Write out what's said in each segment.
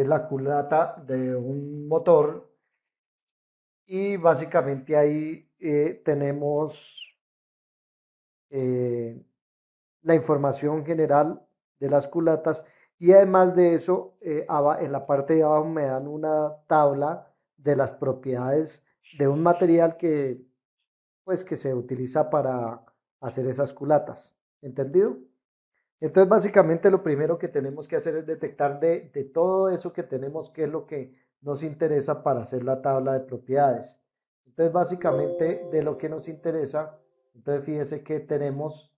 que es la culata de un motor, y básicamente ahí tenemos eh, la información general de las culatas, y además de eso, en la parte de abajo me dan una tabla de las propiedades de un material que, pues, que se utiliza para hacer esas culatas. ¿Entendido? Entonces, básicamente lo primero que tenemos que hacer es detectar de todo eso que tenemos, qué es lo que nos interesa para hacer la tabla de propiedades. Entonces, básicamente de lo que nos interesa, entonces fíjese que tenemos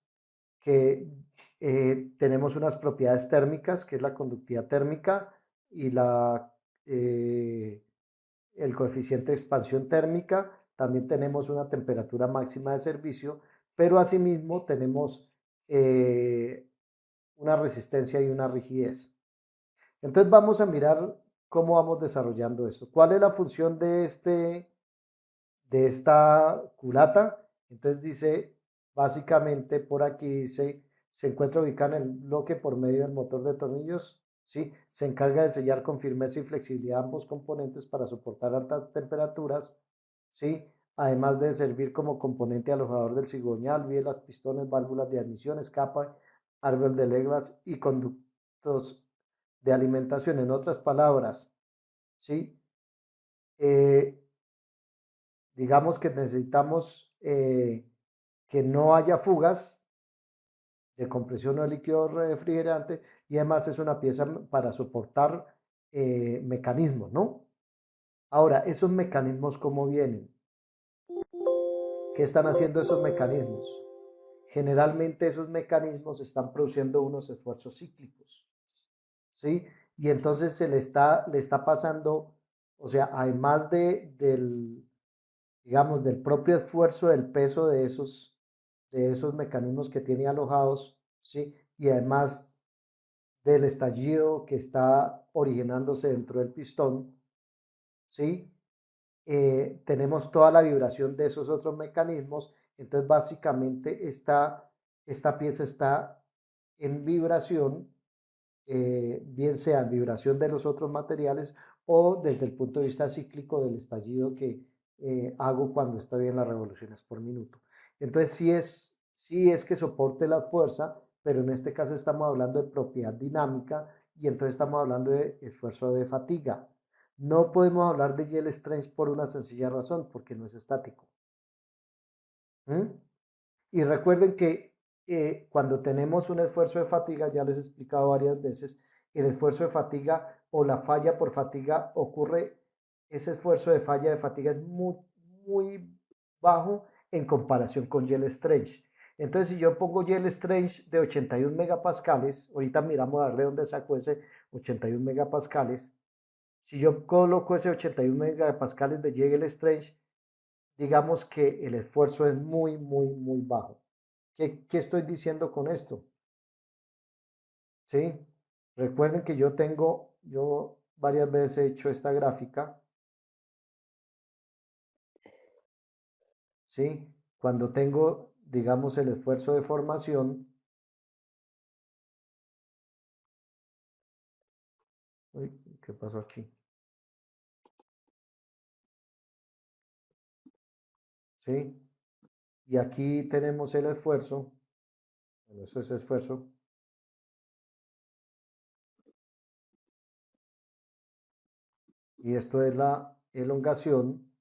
unas propiedades térmicas, que es la conductividad térmica y eh, el coeficiente de expansión térmica. También tenemos una temperatura máxima de servicio, pero asimismo tenemos eh, una resistencia y una rigidez. Entonces vamos a mirar cómo vamos desarrollando eso. ¿Cuál es la función de esta culata? Entonces dice, básicamente por aquí dice, se encuentra ubicada en el bloque por medio del motor de tornillos, ¿sí? Se encarga de sellar con firmeza y flexibilidad ambos componentes para soportar altas temperaturas, ¿sí? Además de servir como componente alojador del cigüeñal, bielas, pistones, válvulas de admisión, escapa, árbol de levas y conductos de alimentación. En otras palabras, ¿sí? Eh, digamos que necesitamos que no haya fugas de compresión o líquido refrigerante, y además es una pieza para soportar mecanismos, ¿no? Ahora, esos mecanismos, ¿cómo vienen? ¿Qué están haciendo esos mecanismos? Generalmente esos mecanismos están produciendo unos esfuerzos cíclicos, ¿sí? Y entonces le está pasando, o sea, además digamos, del propio esfuerzo del peso de esos mecanismos que tiene alojados, ¿sí? Y además del estallido que está originándose dentro del pistón, ¿sí? Tenemos toda la vibración de esos otros mecanismos. Entonces básicamente esta pieza está en vibración, bien sea en vibración de los otros materiales o desde el punto de vista cíclico del estallido que hago cuando estoy en las revoluciones por minuto. Entonces sí es que soporte la fuerza, pero en este caso estamos hablando de propiedad dinámica, y entonces estamos hablando de esfuerzo de fatiga. No podemos hablar de yield strength por una sencilla razón, porque no es estático. ¿Mm? Y recuerden que cuando tenemos un esfuerzo de fatiga, ya les he explicado varias veces, el esfuerzo de fatiga o la falla por fatiga ocurre, ese esfuerzo de falla de fatiga es muy bajo en comparación con yield strength. Entonces, si yo pongo yield strength de 81 megapascales, ahorita miramos a ver de dónde saco ese 81 megapascales. Si yo coloco ese 81 megapascales de yield strength, digamos que el esfuerzo es muy bajo. ¿Qué estoy diciendo con esto? ¿Sí? Recuerden que yo varias veces he hecho esta gráfica, ¿sí? Cuando tengo, digamos, el esfuerzo de formación, uy, ¿qué pasó aquí? ¿Sí? Y aquí tenemos el esfuerzo, bueno, eso es esfuerzo, y esto es la elongación,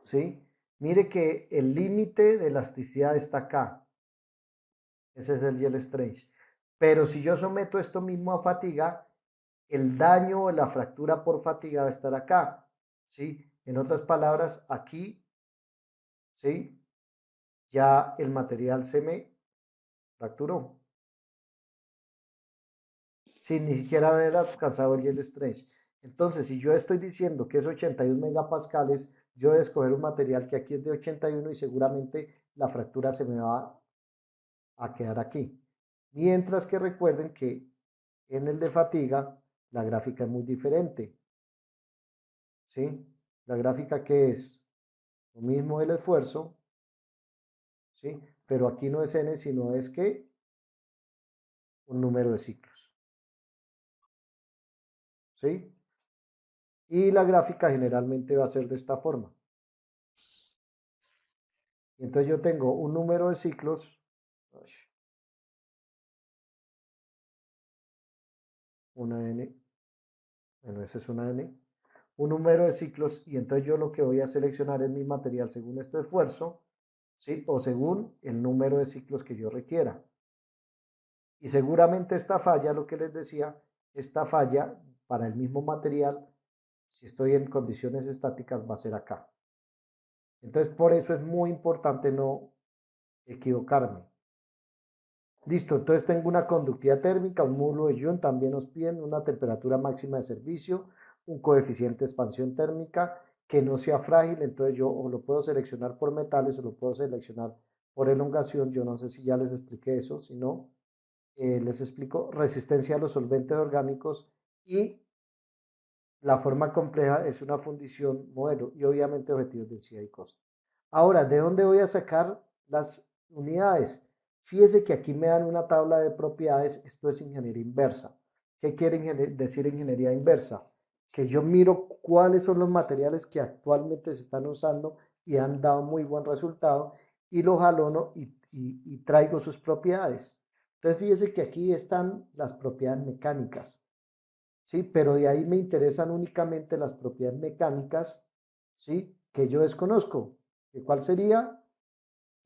¿sí? Mire que el límite de elasticidad está acá. Ese es el yield strength. Pero si yo someto esto mismo a fatiga, el daño o la fractura por fatiga va a estar acá, ¿sí? En otras palabras, aquí, ¿sí? Ya el material se me fracturó, sin ni siquiera haber alcanzado el yield strength. Entonces, si yo estoy diciendo que es 81 megapascales, yo voy a escoger un material que aquí es de 81 y seguramente la fractura se me va a quedar aquí. Mientras que recuerden que en el de fatiga, la gráfica es muy diferente, ¿sí? La gráfica que es lo mismo el esfuerzo, ¿sí? Pero aquí no es n, sino es que un número de ciclos. ¿Sí? Y la gráfica generalmente va a ser de esta forma. Y entonces yo tengo un número de ciclos, una n, bueno, esa es una n, un número de ciclos, y entonces yo lo que voy a seleccionar es mi material según este esfuerzo, ¿sí? O según el número de ciclos que yo requiera. Y seguramente esta falla, lo que les decía, esta falla para el mismo material, si estoy en condiciones estáticas, va a ser acá. Entonces, por eso es muy importante no equivocarme. Listo, entonces tengo una conductividad térmica, un módulo de Young, también nos piden una temperatura máxima de servicio, un coeficiente de expansión térmica que no sea frágil, entonces yo o lo puedo seleccionar por metales o lo puedo seleccionar por elongación, yo no sé si ya les expliqué eso, si no, les explico, resistencia a los solventes orgánicos y la forma compleja es una fundición modelo y obviamente objetivos de densidad y costo. Ahora, ¿de dónde voy a sacar las unidades? Fíjese que aquí me dan una tabla de propiedades, esto es ingeniería inversa. ¿Qué quiere decir ingeniería inversa? Que yo miro cuáles son los materiales que actualmente se están usando y han dado muy buen resultado y los jalono y traigo sus propiedades. Entonces fíjese que aquí están las propiedades mecánicas. ¿Sí? Pero de ahí me interesan únicamente las propiedades mecánicas, ¿sí? Que yo desconozco. ¿Cuál sería?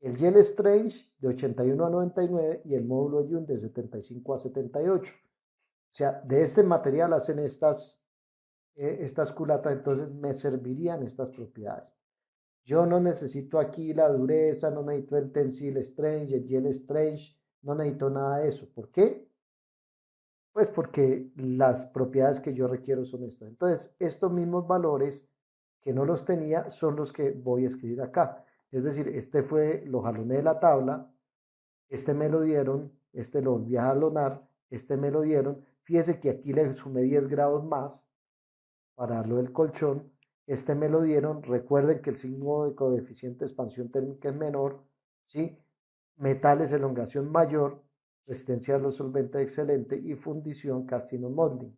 El Gel Strange de 81 a 99 y el módulo de Young de 75 a 78. O sea, de este material hacen estas culatas, entonces me servirían estas propiedades. Yo no necesito aquí la dureza, no necesito el Tensile Strange, el Gel Strange, no necesito nada de eso. ¿Por qué? Pues porque las propiedades que yo requiero son estas. Entonces, estos mismos valores que no los tenía son los que voy a escribir acá. Es decir, este fue, lo jaloné de la tabla, este me lo dieron, este lo volví a jalonar, este me lo dieron. Fíjese que aquí le sumé 10 grados más para lo del colchón. Este me lo dieron. Recuerden que el signo de coeficiente de expansión térmica es menor, ¿sí? Metales, elongación mayor, resistencia a los solventes excelente y fundición casting o modeling.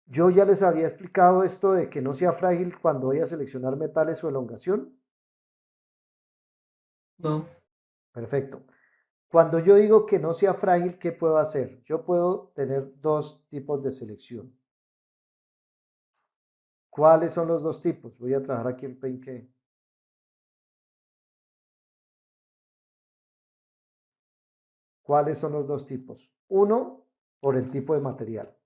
Yo ya les había explicado esto de que no sea frágil cuando voy a seleccionar metales o elongación. No, Perfecto. Cuando yo digo que no sea frágil, ¿qué puedo hacer? Yo puedo tener dos tipos de selección. ¿Cuáles son los dos tipos? Voy a trabajar aquí en Paint. ¿Cuáles son los dos tipos? Uno, por el tipo de material.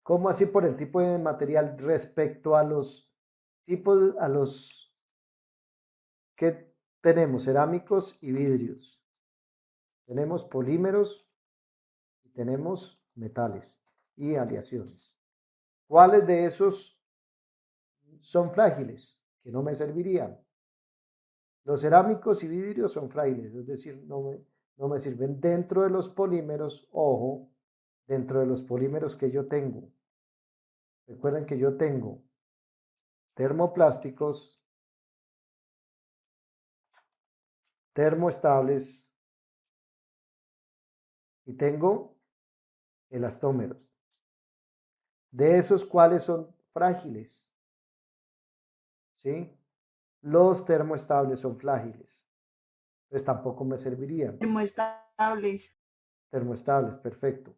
¿Cómo así por el tipo de material respecto a los tipos, a los que tenemos? Cerámicos y vidrios. Tenemos polímeros y tenemos metales y aleaciones. ¿Cuáles de esos son frágiles? Que no me servirían. Los cerámicos y vidrios son frágiles, es decir, no me sirven. Dentro de los polímeros, ojo, dentro de los polímeros que yo tengo. Recuerden que yo tengo termoplásticos, termoestables y tengo elastómeros. De esos, ¿cuáles son frágiles? ¿Sí? Los termoestables son frágiles. Entonces tampoco me servirían. termoestables. Termoestables, perfecto.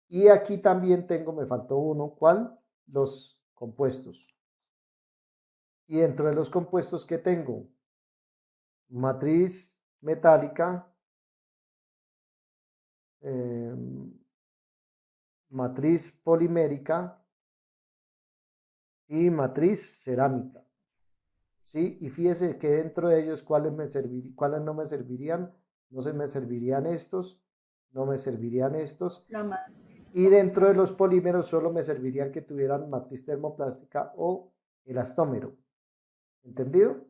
Y aquí también tengo, me faltó uno, ¿cuál? Los compuestos. Y dentro de los compuestos que tengo, matriz metálica, eh, matriz polimérica y matriz cerámica. ¿Sí? Y fíjese que dentro de ellos, ¿cuáles no me servirían? No se me servirían estos, no me servirían estos. La Y dentro de los polímeros solo me servirían que tuvieran matriz termoplástica o elastómero. ¿Entendido?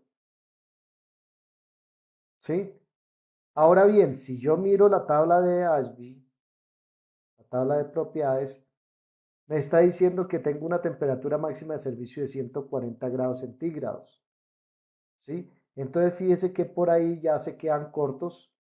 ¿Sí? Ahora bien, si yo miro la tabla de Ashby, la tabla de propiedades, me está diciendo que tengo una temperatura máxima de servicio de 140 grados centígrados. ¿Sí? Entonces fíjese que por ahí ya se quedan cortos